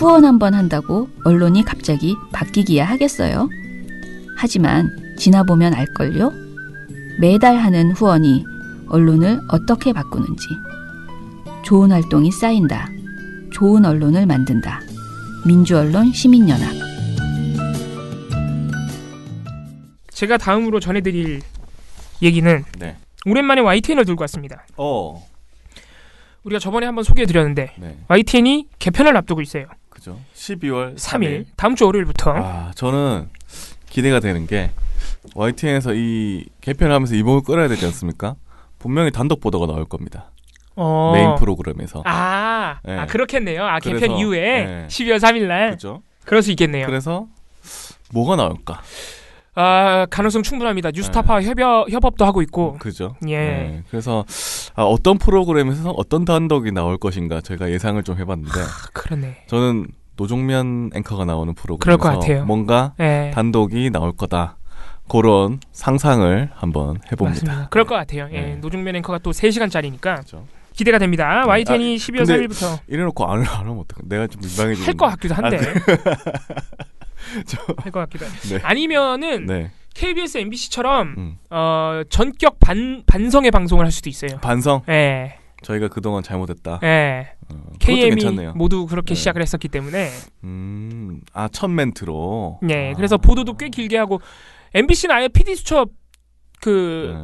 후원 한번 한다고 언론이 갑자기 바뀌기야 하겠어요? 하지만 지나보면 알걸요? 매달 하는 후원이 언론을 어떻게 바꾸는지. 좋은 활동이 쌓인다. 좋은 언론을 만든다. 민주언론 시민연합. 제가 다음으로 전해드릴 얘기는 네. 오랜만에 YTN을 들고 왔습니다. 우리가 저번에 한번 소개해드렸는데 네. YTN이 개편을 앞두고 있어요. 그죠. 12월 3일 다음 주 월요일부터. 저는 기대가 되는 게 YTN에서 이 개편하면서 이목을 끌어야 되지 않습니까? 분명히 단독 보도가 나올 겁니다. 메인 프로그램에서. 네. 그렇겠네요. 개편 그래서, 이후에 네. 12월 3일 날. 그죠. 그럴 수 있겠네요. 그래서 뭐가 나올까? 가능성 충분합니다. 뉴스타파와 협업도 하고 있고. 그죠. 예. 네. 그래서 어떤 프로그램에서 어떤 단독이 나올 것인가 제가 예상을 좀 해봤는데. 그러네. 저는 노종면 앵커가 나오는 그럴 것 프로그램에서 같아요. 뭔가 단독이 나올 거다. 그런 상상을 한번 해봅니다. 맞습니다. 그럴 것 같아요. 네. 노종면 앵커가 또 3시간짜리니까 그렇죠. 기대가 됩니다. YTN이 12월 3일부터. 이래놓고 안 하면 어떡해. 내가 좀 민망해지는. 할 것 같기도 한데. 할 것 같기도 한데. 네. 아니면은 네. KBS, MBC처럼 전격 반성의 방송을 할 수도 있어요. 반성? 네. 저희가 그동안 잘못했다. 네. KM이 모두 그렇게 시작을 했었기 때문에. 첫 멘트로. 네. 그래서 보도도 꽤 길게 하고 MBC는 아예 PD수첩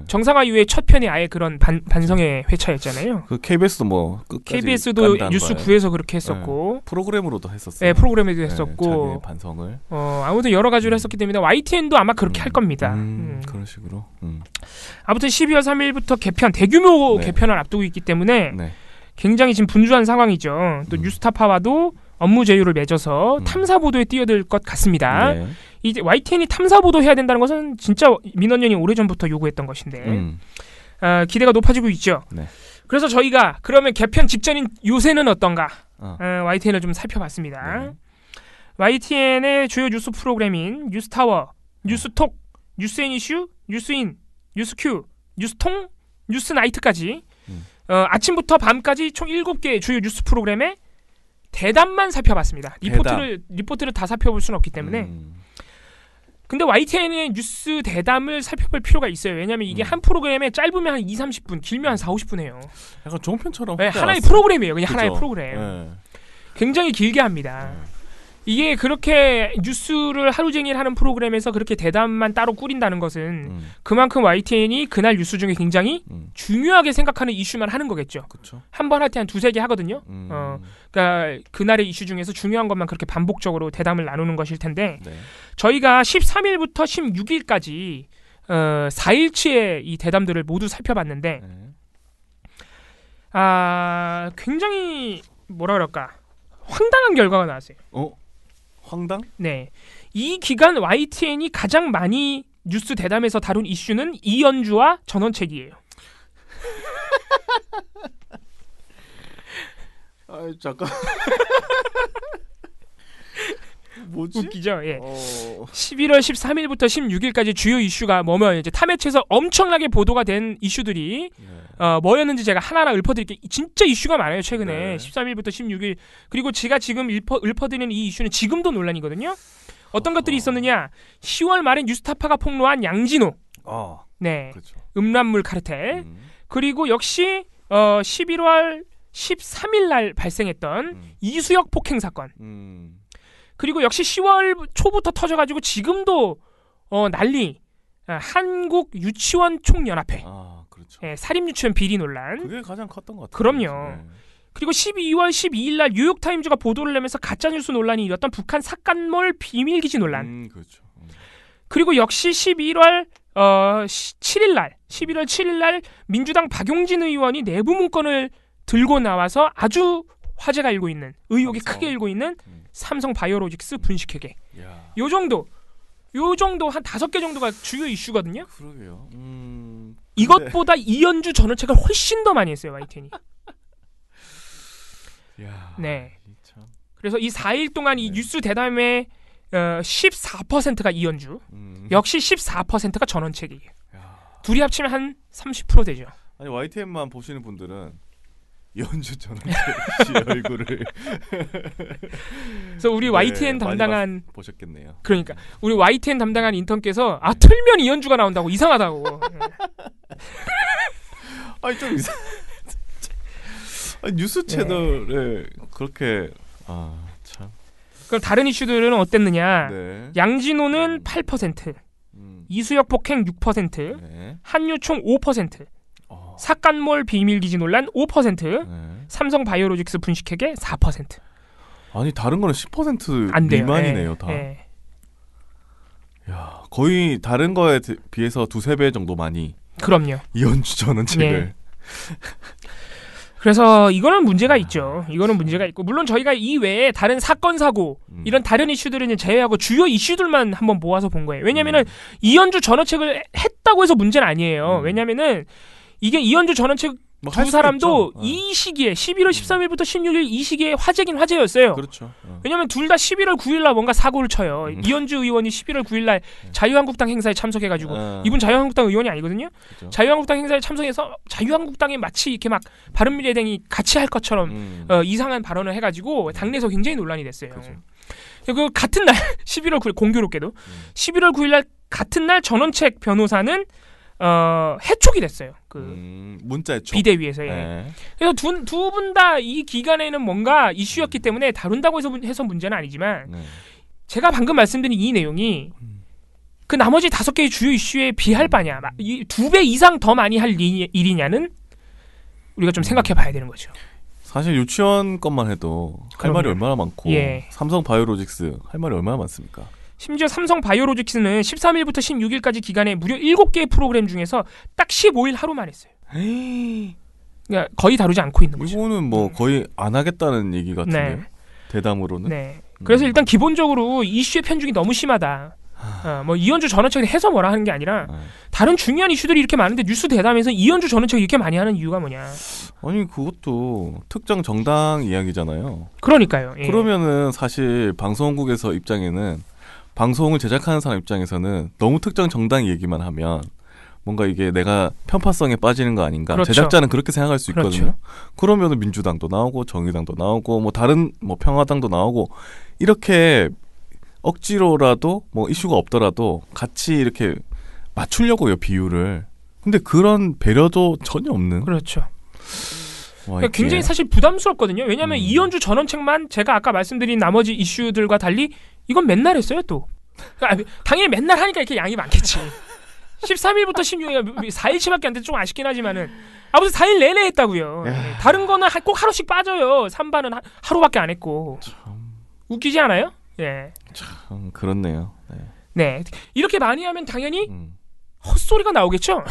정상화 이후에 첫 편이 아예 그런 반성의 회차였잖아요. KBS도 뭐 끝까지 KBS도 뉴스 9에서 그렇게 했었고 프로그램으로도 했었어요. 네, 프로그램에도 했었고 자기의 반성을. 아무튼 여러 가지로 했었기 때문에 YTN도 아마 그렇게 할 겁니다. 그런 식으로. 아무튼 12월 3일부터 개편, 대규모 개편을 앞두고 있기 때문에 굉장히 지금 분주한 상황이죠. 또 뉴스타파와도 업무 제휴를 맺어서 탐사 보도에 뛰어들 것 같습니다. 이제 YTN이 탐사 보도 해야 된다는 것은 진짜 민원연이 오래전부터 요구했던 것인데 기대가 높아지고 있죠. 그래서 저희가 그러면 개편 직전인 요새는 어떤가 YTN을 좀 살펴봤습니다. YTN의 주요 뉴스 프로그램인 뉴스타워, 뉴스톡, 뉴스앤이슈, 뉴스인, 뉴스큐, 뉴스통, 뉴스나이트까지 아침부터 밤까지 총 7개의 주요 뉴스 프로그램의 대담만 살펴봤습니다. 리포트를 다 살펴볼 수는 없기 때문에. 근데 YTN의 뉴스 대담을 살펴볼 필요가 있어요. 왜냐하면 이게 한 프로그램에 짧으면 한 2-30분, 길면 한 4-50분 해요. 약간 종편처럼. 네, 하나의 프로그램이에요. 그냥 그죠? 하나의 프로그램. 굉장히 길게 합니다. 이게 그렇게 뉴스를 하루 종일 하는 프로그램에서 그렇게 대담만 따로 꾸린다는 것은 그만큼 YTN이 그날 뉴스 중에 굉장히 중요하게 생각하는 이슈만 하는 거겠죠. 한 번 할 때 한 2-3개 하거든요. 그러니까 그날의 이슈 중에서 중요한 것만 그렇게 반복적으로 대담을 나누는 것일 텐데 저희가 13일부터 16일까지 4일치의 이 대담들을 모두 살펴봤는데 굉장히 뭐라 그럴까 황당한 결과가 나왔어요. 황당? 네. 이 기간 YTN이 가장 많이 뉴스 대담에서 다룬 이슈는 이연주와 전원책이에요. 잠깐. 뭐지? 웃기죠? 예. 11월 13일부터 16일까지 주요 이슈가 뭐면 이제 타매체에서 엄청나게 보도가 된 이슈들이 뭐였는지 제가 하나하나 읊어드릴게요. 진짜 이슈가 많아요. 최근에 13일부터 16일 그리고 제가 지금 읊어드리는 이 이슈는 지금도 논란이거든요. 어떤 것들이 있었느냐? 10월 말에 뉴스타파가 폭로한 양진호, 그렇죠. 음란물 카르텔, 그리고 역시 11월 13일 날 발생했던 이수혁 폭행 사건. 그리고 역시 10월 초부터 터져가지고 지금도 난리. 한국 유치원 총연합회. 그렇죠. 사립 유치원 비리 논란. 그게 가장 컸던 것 같아요. 그럼요. 그리고 12월 12일 날 뉴욕타임즈가 보도를 내면서 가짜뉴스 논란이 일었던 북한 삭간몰 비밀기지 논란. 그렇죠. 그리고 역시 11월 7일 날 민주당 박용진 의원이 내부 문건을 들고 나와서 아주 화제가 일고 있는 의혹이 크게 일고 있는 삼성 바이오로직스 분식회계. 요 정도 한 5개 정도가 주요 이슈거든요. 그러게요. 이것보다 이연주 전원책을 훨씬 더 많이 했어요 YTN이. 네. 그래서 이 4일 동안 이 뉴스 대담의 14%가 이연주, 역시 14%가 전원책이에요. 둘이 합치면 한 30% 되죠. 아니 YTN만 보시는 분들은 이현주 전원책 씨 얼굴을. 그래서 우리 YTN 담당한 보셨겠네요. 그러니까 우리 YTN 담당한 인턴께서 틀면 이현주가 나온다고 이상하다고. 아니 좀 이상. 뉴스 채널에 그렇게 참. 그럼 다른 이슈들은 어땠느냐? 네. 양진호는 8%, 이수혁 폭행 6%, 네. 한유총 5%, 삭간몰 비밀기지 논란 5%, 네. 삼성 바이오로직스 분식회계 4%. 아니 다른 거는 10% 미만이네요. 다. 네. 야, 거의 다른 거에 비해서 2-3배 정도 많이. 그럼요. 이현주 전원책을. 네. 그래서 이거는 문제가 있죠. 이거는 문제가 있고 물론 저희가 이 외에 다른 사건 사고 이런 다른 이슈들은 제외하고 주요 이슈들만 한번 모아서 본 거예요. 왜냐면은 이현주 전원책을 했다고 해서 문제는 아니에요. 왜냐면은 이게 이현주 전원책 두 사람도 이 시기에 11월 13일부터 16일 이 시기에 화제긴 화제였어요. 그렇죠. 왜냐면 둘 다 11월 9일날 뭔가 사고를 쳐요. 이현주 의원이 11월 9일날 자유한국당 행사에 참석해가지고 이분 자유한국당 의원이 아니거든요. 그렇죠. 자유한국당 행사에 참석해서 자유한국당에 마치 이렇게 막 바른미래당이 같이 할 것처럼 이상한 발언을 해가지고 당내에서 굉장히 논란이 됐어요. 그렇죠. 그 같은 날 11월 9일 공교롭게도 11월 9일날 같은 날 전원책 변호사는 해촉이 됐어요. 문자 해촉. 비대위에서. 네. 그래서 두 분 다 이 기간에는 뭔가 이슈였기 때문에 다룬다고 해서 문제는 아니지만 제가 방금 말씀드린 이 내용이 그 나머지 5개의 주요 이슈에 비할 바냐, 2배 이상 더 많이 할 일이냐는 우리가 좀 생각해 봐야 되는 거죠. 사실 유치원 것만 해도 할 말이 얼마나 많고 삼성 바이오로직스 할 말이 얼마나 많습니까? 심지어 삼성 바이오로직스는 13일부터 16일까지 기간에 무려 7개의 프로그램 중에서 딱 15일 하루만 했어요. 그러니까 거의 다루지 않고 있는 거죠. 이거는 뭐 거의 안 하겠다는 얘기 같은데요. 네. 대담으로는. 네. 그래서 일단 기본적으로 이슈의 편중이 너무 심하다. 뭐 이현주 전원책을 해서 뭐라 하는 게 아니라 다른 중요한 이슈들이 이렇게 많은데 뉴스 대담에서 이현주 전원책을 이렇게 많이 하는 이유가 뭐냐. 아니 그것도 특정 정당 이야기잖아요. 그러니까요. 예. 그러면은 사실 방송국에서 입장에는 방송을 제작하는 사람 입장에서는 너무 특정 정당 얘기만 하면 뭔가 이게 내가 편파성에 빠지는 거 아닌가. 그렇죠. 제작자는 그렇게 생각할 수 있거든요. 그렇죠. 그러면 민주당도 나오고 정의당도 나오고 뭐 다른 뭐 평화당도 나오고 이렇게 억지로라도 뭐 이슈가 없더라도 같이 이렇게 맞추려고요, 비율을. 근데 그런 배려도 전혀 없는. 그렇죠. 그러니까 굉장히 사실 부담스럽거든요. 왜냐하면 이현주 전원책만 제가 아까 말씀드린 나머지 이슈들과 달리 이건 맨날 했어요 또. 그러니까 당연히 맨날 하니까 이렇게 양이 많겠지. 13일부터 16일 4일치밖에 안 돼서 좀 아쉽긴 하지만은 아무튼 4일 내내 했다고요. 다른 거는 꼭 하루씩 빠져요. 3반은 하루밖에 안 했고. 참... 웃기지 않아요? 예. 참 그렇네요. 네. 네. 이렇게 많이 하면 당연히 헛소리가 나오겠죠?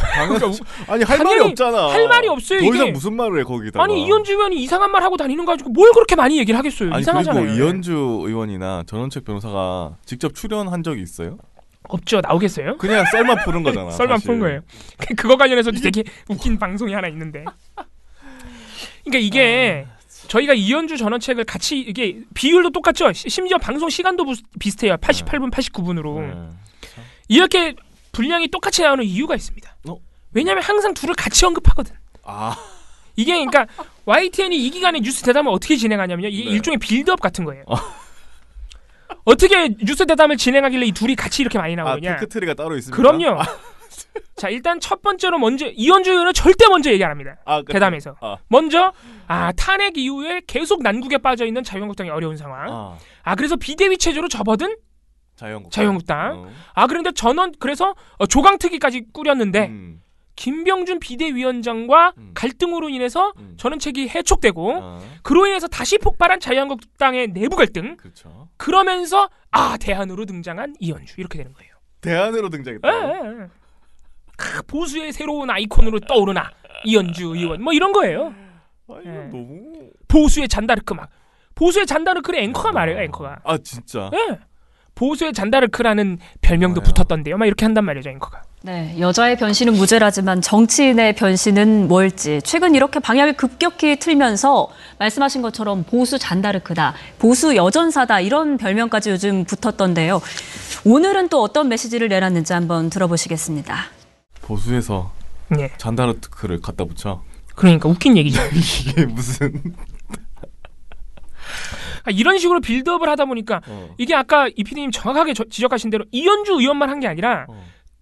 아니 할 말이 없잖아. 할 말이 없어요. 더 이상 무슨 말을 해 거기다가. 아니 이현주 의원이 이상한 말 하고 다니는 거 가지고 뭘 그렇게 많이 얘기를 하겠어요. 아니, 이상하잖아요. 그리고 이현주 의원이나 전원책 변호사가 직접 출연한 적이 있어요? 없죠. 나오겠어요? 그냥 썰만 푸는 거잖아. 썰만 푸는 거예요. 그거 관련해서도 되게 웃긴 방송이 하나 있는데. 그러니까 이게 저희가 이현주 전원책을 같이 이게 비율도 똑같죠. 심지어 방송 시간도 비슷해요. 88분, 89분으로. 이렇게 분량이 똑같이 나오는 이유가 있습니다. 왜냐하면 항상 둘을 같이 언급하거든. 이게 그러니까 YTN이 이 기간에 뉴스 대담을 어떻게 진행하냐면요. 이게 일종의 빌드업 같은 거예요. 어떻게 뉴스 대담을 진행하길래 이 둘이 같이 이렇게 많이 나오느냐. 테크트리가 따로 있습니까? 그럼요. 자, 일단 첫 번째로 먼저 이현주 의원은 절대 먼저 얘기 안 합니다. 대담에서. 먼저 탄핵 이후에 계속 난국에 빠져 있는 자유한국당의 어려운 상황. 그래서 비대위 체제로 접어든 자유한국당. 그런데 그래서 조강특위까지 꾸렸는데 김병준 비대위원장과 갈등으로 인해서 전원책이 해촉되고 그로 인해서 다시 폭발한 자유한국당의 내부 갈등. 그렇죠. 그러면서 대안으로 등장한 이현주 이렇게 되는 거예요. 대안으로 등장했다. 보수의 새로운 아이콘으로 떠오르나 이현주 의원 뭐 이런 거예요. 너무 보수의 잔다르크 보수의 잔다르크의 앵커가 말해요. 앵커가. 진짜. 네. 보수의 잔다르크라는 별명도 붙었던데요. 막 이렇게 한단 말이죠, 앵커가. 네, 여자의 변신은 무죄라지만 정치인의 변신은 뭘지 최근 이렇게 방향을 급격히 틀면서 말씀하신 것처럼 보수 잔다르크다, 보수 여전사다 이런 별명까지 요즘 붙었던데요. 오늘은 또 어떤 메시지를 내놨는지 한번 들어보시겠습니다. 보수에서 잔다르크를 갖다 붙여. 그러니까 웃긴 얘기죠. 이게 무슨 이런 식으로 빌드업을 하다 보니까 이게 아까 이 PD님 정확하게 지적하신 대로 이현주 의원만 한 게 아니라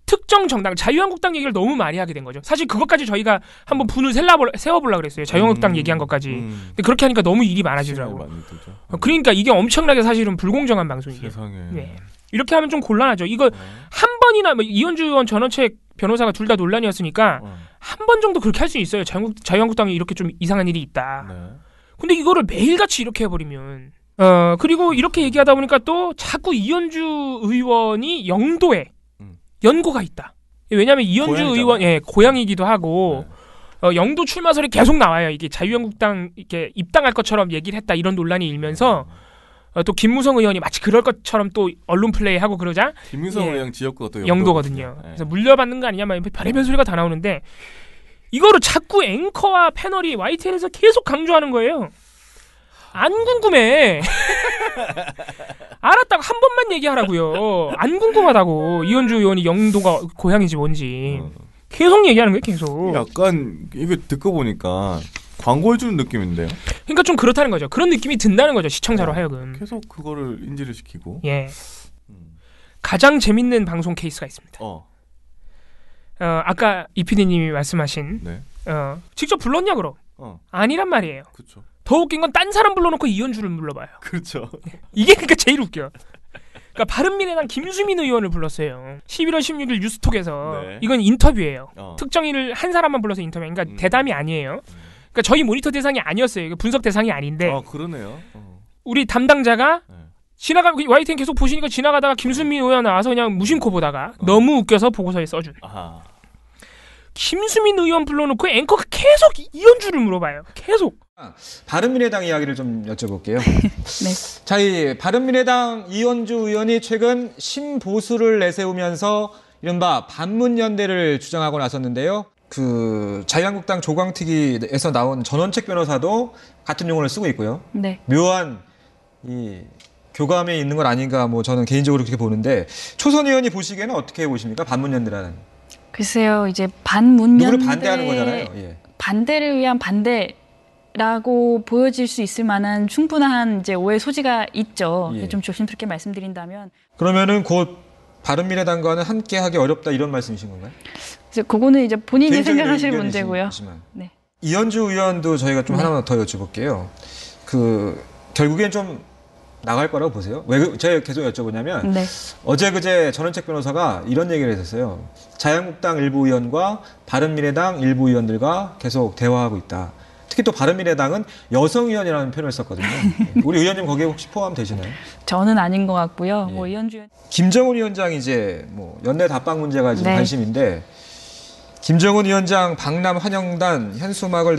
특정 정당, 자유한국당 얘기를 너무 많이 하게 된 거죠. 사실 그것까지 저희가 한번 분을 세워보려고 그랬어요. 자유한국당 얘기한 것까지. 근데 그렇게 하니까 너무 일이 많아지더라고요. 그러니까 이게 엄청나게 사실은 불공정한 방송이에요. 세상에. 네. 이렇게 하면 좀 곤란하죠. 이거 한 번이나 뭐 이현주 의원 전원책 변호사가 둘 다 논란이었으니까 한 번 정도 그렇게 할 수 있어요. 자유한국당이 이렇게 좀 이상한 일이 있다. 네. 근데 이거를 매일같이 이렇게 해버리면 그리고 이렇게 얘기하다 보니까 또 자꾸 이현주 의원이 영도에 연고가 있다. 왜냐하면 이현주 의원 고향이기도 하고 네. 영도 출마설이 계속 나와요. 이게 자유한국당 이렇게 입당할 것처럼 얘기를 했다 이런 논란이 일면서 또 김무성 의원이 마치 그럴 것처럼 또 언론 플레이하고 그러자 김무성 의원 지역구가 또 영도거든요. 네. 그래서 물려받는 거 아니냐 막 별의별 소리가 다 나오는데 이거를 자꾸 앵커와 패널이 YTN에서 계속 강조하는 거예요. 안 궁금해. 알았다고 한 번만 얘기하라고요. 안 궁금하다고. 이현주 의원이 영도가 고향인지 뭔지. 계속 얘기하는 거예요. 계속. 약간 이거 듣고 보니까 광고해주는 느낌인데요. 그러니까 좀 그렇다는 거죠. 그런 느낌이 든다는 거죠. 시청자로 하여금. 계속 그거를 인지를 시키고. 예. 가장 재밌는 방송 케이스가 있습니다. 아까 이 PD님이 말씀하신 네. 직접 불렀냐 그럼? 아니란 말이에요. 그렇죠. 더 웃긴 건 딴 사람 불러놓고 이현주를 불러봐요. 그렇죠. 이게 그러니까 제일 웃겨. 그러니까 바른미래당 김수민 의원을 불렀어요. 11월 16일 뉴스톡에서 네. 이건 인터뷰예요. 특정인을 한 사람만 불러서 인터뷰. 그러니까 대담이 아니에요. 그러니까 저희 모니터 대상이 아니었어요. 분석 대상이 아닌데. 그러네요. 우리 담당자가 YTN 계속 보시니까 지나가다가 김수민 의원 나와서 그냥 무심코 보다가 너무 웃겨서 보고서에 써준. 아하. 김수민 의원 불러놓고 앵커가 계속 이현주를 물어봐요. 계속. 바른미래당 이야기를 좀 여쭤볼게요. 네. 자, 이 바른미래당 이현주 의원이 최근 신보수를 내세우면서 이른바 반문연대를 주장하고 나섰는데요. 그 자유한국당 조광특위에서 나온 전원책 변호사도 같은 용어를 쓰고 있고요. 네. 묘한 이 교감이 있는 건 아닌가 뭐 저는 개인적으로 그렇게 보는데 초선 의원이 보시기에는 어떻게 보십니까? 반문연대라는. 글쎄요. 이제 반문연대. 누구를 반대하는 거잖아요. 예. 반대를 위한 반대라고 보여질 수 있을 만한 충분한 이제 오해 소지가 있죠. 예. 좀 조심스럽게 말씀드린다면. 그러면은 곧 바른미래당과는 함께하기 어렵다 이런 말씀이신 건가요? 이제 그거는 이제 본인이 생각하실 문제고요. 네. 이현주 의원도 저희가 좀 하나만 더 여쭤볼게요. 그 결국엔 좀 나갈 거라고 보세요? 왜 제가 계속 여쭤보냐면 네. 어제 그제 전원책 변호사가 이런 얘기를 했었어요. 자유한국당 일부 의원과 바른미래당 일부 의원들과 계속 대화하고 있다. 특히 또 바른미래당은 여성 의원이라는 표현을 썼거든요. 우리 의원님 거기에 혹시 포함되시나요? 저는 아닌 것 같고요. 예. 뭐 이현주 의원. 김정은 위원장이 이제 뭐 연내 답방 문제가 지금 관심인데 김정은 위원장 방남 환영단 현수막을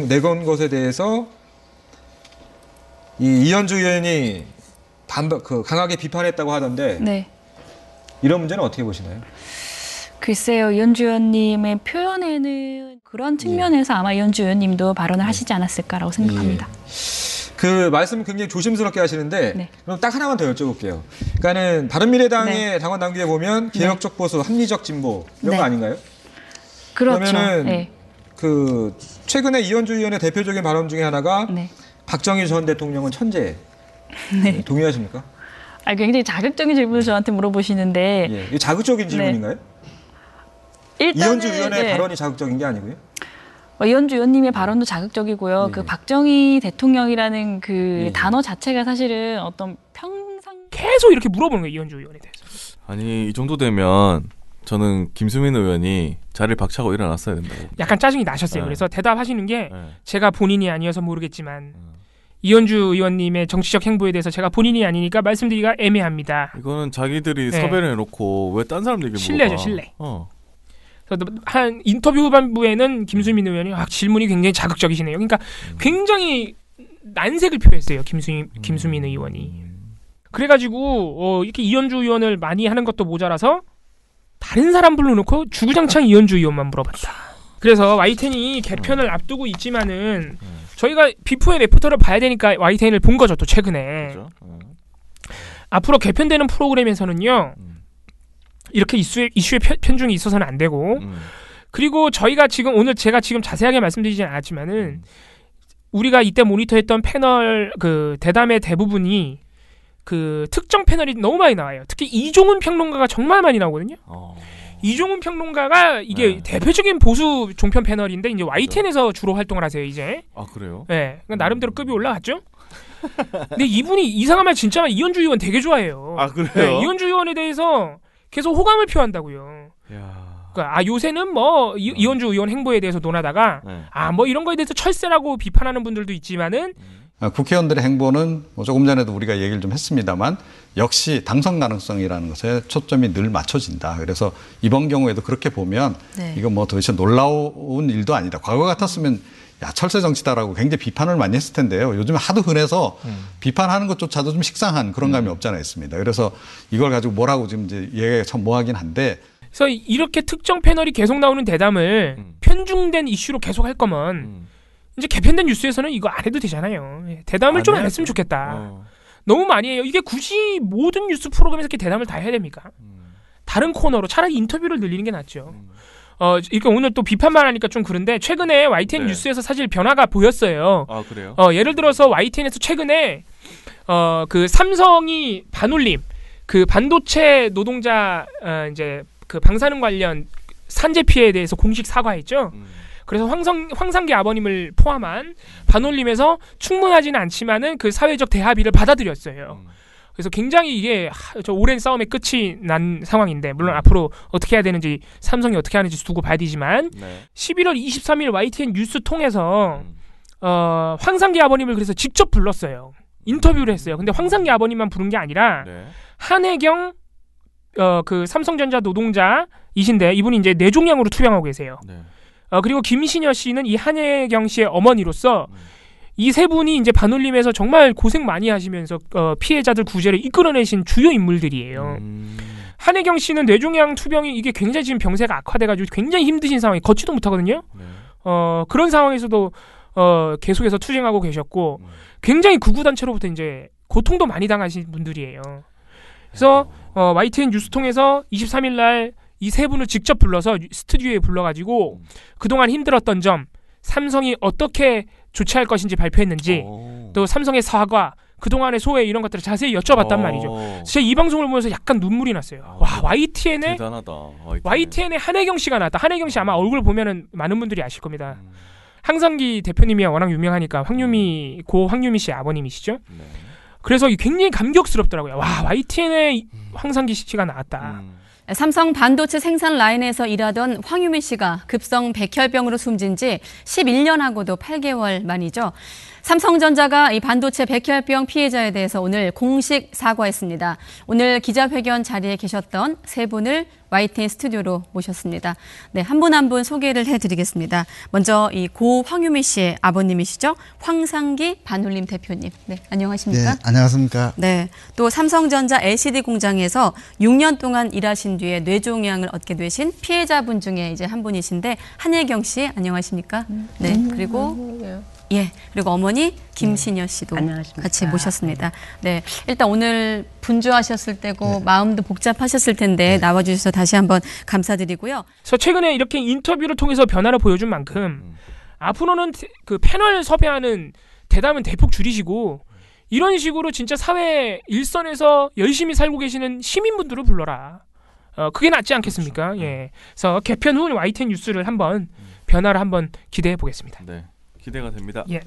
내건 것에 대해서 이현주 의원이 강하게 비판했다고 하던데 네. 이런 문제는 어떻게 보시나요? 글쎄요. 이현주 의원님의 표현에는 그런 측면에서 아마 이현주 의원님도 발언을 하시지 않았을까라고 생각합니다. 그 말씀 굉장히 조심스럽게 하시는데 그럼 딱 하나만 더 여쭤볼게요. 그러니까는 바른미래당의 당원 당규에 보면 개혁적 보수, 합리적 진보 이런 거 아닌가요? 그렇죠. 그러면은 그 최근에 이현주 의원의 대표적인 발언 중에 하나가 박정희 전 대통령은 천재. 동의하십니까? 굉장히 자극적인 질문을 저한테 물어보시는데. 예, 자극적인 질문인가요? 이현주 의원의 발언이 자극적인 게 아니고요? 이현주 의원님의 발언도 자극적이고요. 그 박정희 대통령이라는 그 단어 자체가 사실은 어떤 계속 이렇게 물어보는 거예요. 이현주 의원에 대해서. 아니 이 정도 되면 저는 김수민 의원이 자리를 박차고 일어났어야 된다고. 약간 짜증이 나셨어요. 그래서 대답하시는 게 제가 본인이 아니어서 모르겠지만 이현주 의원님의 정치적 행보에 대해서 제가 본인이 아니니까 말씀드리기가 애매합니다. 이거는 자기들이 섭외를 해놓고 왜 딴 사람 얘기를 신뢰죠. 물어봐. 신뢰. 그래서 한 인터뷰 후반부에는 김수민 의원이 질문이 굉장히 자극적이시네요. 그러니까 굉장히 난색을 표했어요. 김수민 의원이. 그래가지고 이렇게 이현주 의원을 많이 하는 것도 모자라서 다른 사람 불러놓고 주구장창 이현주 의원만 물어봤다. 그래서 YTN이 개편을 앞두고 있지만은 저희가 비포 앤 애프터를 봐야 되니까 YTN을 본 거죠. 또 최근에. 그렇죠? 앞으로 개편되는 프로그램에서는요. 이렇게 이슈의 편중이 있어서는 안 되고 그리고 저희가 지금 오늘 제가 지금 자세하게 말씀드리진 않았지만은 우리가 이때 모니터했던 패널 그 대담의 대부분이 그 특정 패널이 너무 많이 나와요. 특히 이종훈 평론가가 정말 많이 나오거든요. 이종훈 평론가가 이게 대표적인 보수 종편 패널인데 이제 YTN에서 주로 활동을 하세요 이제. 아 그래요? 네, 그러니까 나름대로 급이 올라갔죠. 근데 이분이 이상한 말 진짜 이현주 의원 되게 좋아해요. 아 그래요? 네, 이현주 의원에 대해서 계속 호감을 표한다고요. 그러니까 요새는 뭐 이현주 의원 행보에 대해서 논하다가 뭐 이런 거에 대해서 철새라고 비판하는 분들도 있지만은 국회의원들의 행보는 뭐 조금 전에도 우리가 얘기를 좀 했습니다만 역시 당선 가능성이라는 것에 초점이 늘 맞춰진다. 그래서 이번 경우에도 그렇게 보면 이거 뭐 도대체 놀라운 일도 아니다. 과거 같았으면 야 철새 정치다라고 굉장히 비판을 많이 했을 텐데요. 요즘 하도 흔해서 비판하는 것조차도 좀 식상한 그런 감이 없지 않아 있습니다. 그래서 이걸 가지고 뭐라고 지금 이제 얘기가 참 뭐하긴 한데. 그래서 이렇게 특정 패널이 계속 나오는 대담을 편중된 이슈로 계속 할 거면 이제 개편된 뉴스에서는 이거 안 해도 되잖아요. 대담을 좀 안 했으면 좋겠다. 너무 많이 해요. 이게 굳이 모든 뉴스 프로그램에서 이렇게 대담을 다 해야 됩니까? 다른 코너로 차라리 인터뷰를 늘리는 게 낫죠. 이렇게 오늘 또 비판만 하니까 좀 그런데 최근에 YTN 뉴스에서 사실 변화가 보였어요. 아 그래요? 예를 들어서 YTN에서 최근에 그 삼성이 반올림 그 반도체 노동자 이제 그 방사능 관련 산재 피해에 대해서 공식 사과했죠. 그래서 황상기 아버님을 포함한 반올림에서 충분하지는 않지만은 그 사회적 대합의를 받아들였어요. 그래서 굉장히 이게 저 오랜 싸움의 끝이 난 상황인데 물론 앞으로 어떻게 해야 되는지 삼성이 어떻게 하는지 두고 봐야 되지만 11월 23일 YTN 뉴스 통해서 황상기 아버님을 그래서 직접 불렀어요. 인터뷰를 했어요. 근데 황상기 아버님만 부른 게 아니라 한혜경 그 삼성전자 노동자이신데 이분이 이제 뇌종양으로 투병하고 계세요. 그리고 김신여 씨는 이 한혜경 씨의 어머니로서 이 세 분이 이제 반올림에서 정말 고생 많이 하시면서 피해자들 구제를 이끌어내신 주요 인물들이에요. 한혜경 씨는 뇌종양 투병이 이게 굉장히 지금 병세가 악화돼가지고 굉장히 힘드신 상황이 걷지도 못하거든요. 그런 상황에서도 계속해서 투쟁하고 계셨고 굉장히 극우단체로부터 이제 고통도 많이 당하신 분들이에요. 그래서 YTN 뉴스 통해서 23일 날 이 세 분을 직접 불러서 스튜디오에 불러가지고 그동안 힘들었던 점, 삼성이 어떻게 조치할 것인지 발표했는지, 또 삼성의 사과, 그동안의 소회 이런 것들을 자세히 여쭤봤단 말이죠. 제가 이 방송을 보면서 약간 눈물이 났어요. 와, YTN에 대단하다. YTN에 한혜경 씨가 나왔다. 한혜경 씨 아마 얼굴 보면은 많은 분들이 아실 겁니다. 황상기 대표님이 워낙 유명하니까 고 황유미 씨 아버님이시죠. 그래서 굉장히 감격스럽더라고요. 와, YTN에 황상기 씨가 나왔다. 삼성 반도체 생산 라인에서 일하던 황유미 씨가 급성 백혈병으로 숨진 지 11년하고도 8개월 만이죠. 삼성전자가 이 반도체 백혈병 피해자에 대해서 오늘 공식 사과했습니다. 오늘 기자회견 자리에 계셨던 세 분을 YTN 스튜디오로 모셨습니다. 네, 한 분 한 분 소개를 해드리겠습니다. 먼저 이 고 황유미 씨의 아버님이시죠. 황상기 반올림 대표님. 네, 안녕하십니까? 네, 안녕하십니까? 네, 또 삼성전자 LCD 공장에서 6년 동안 일하신 뒤에 뇌종양을 얻게 되신 피해자분 중에 이제 한 분이신데 한혜경 씨, 안녕하십니까? 네, 그리고 그리고 어머니 김신여 씨도 같이 모셨습니다. 네, 일단 오늘 분주하셨을 때고 마음도 복잡하셨을 텐데 나와주셔서 다시 한번 감사드리고요. 그래서 최근에 이렇게 인터뷰를 통해서 변화를 보여준 만큼 앞으로는 그 패널 섭외하는 대담은 대폭 줄이시고 이런 식으로 진짜 사회 일선에서 열심히 살고 계시는 시민분들을 불러라. 그게 낫지 않겠습니까? 그렇죠. 예. 그래서 개편 후 YTN 뉴스를 한번 변화를 한번 기대해 보겠습니다. 네. 기대가 됩니다. 예.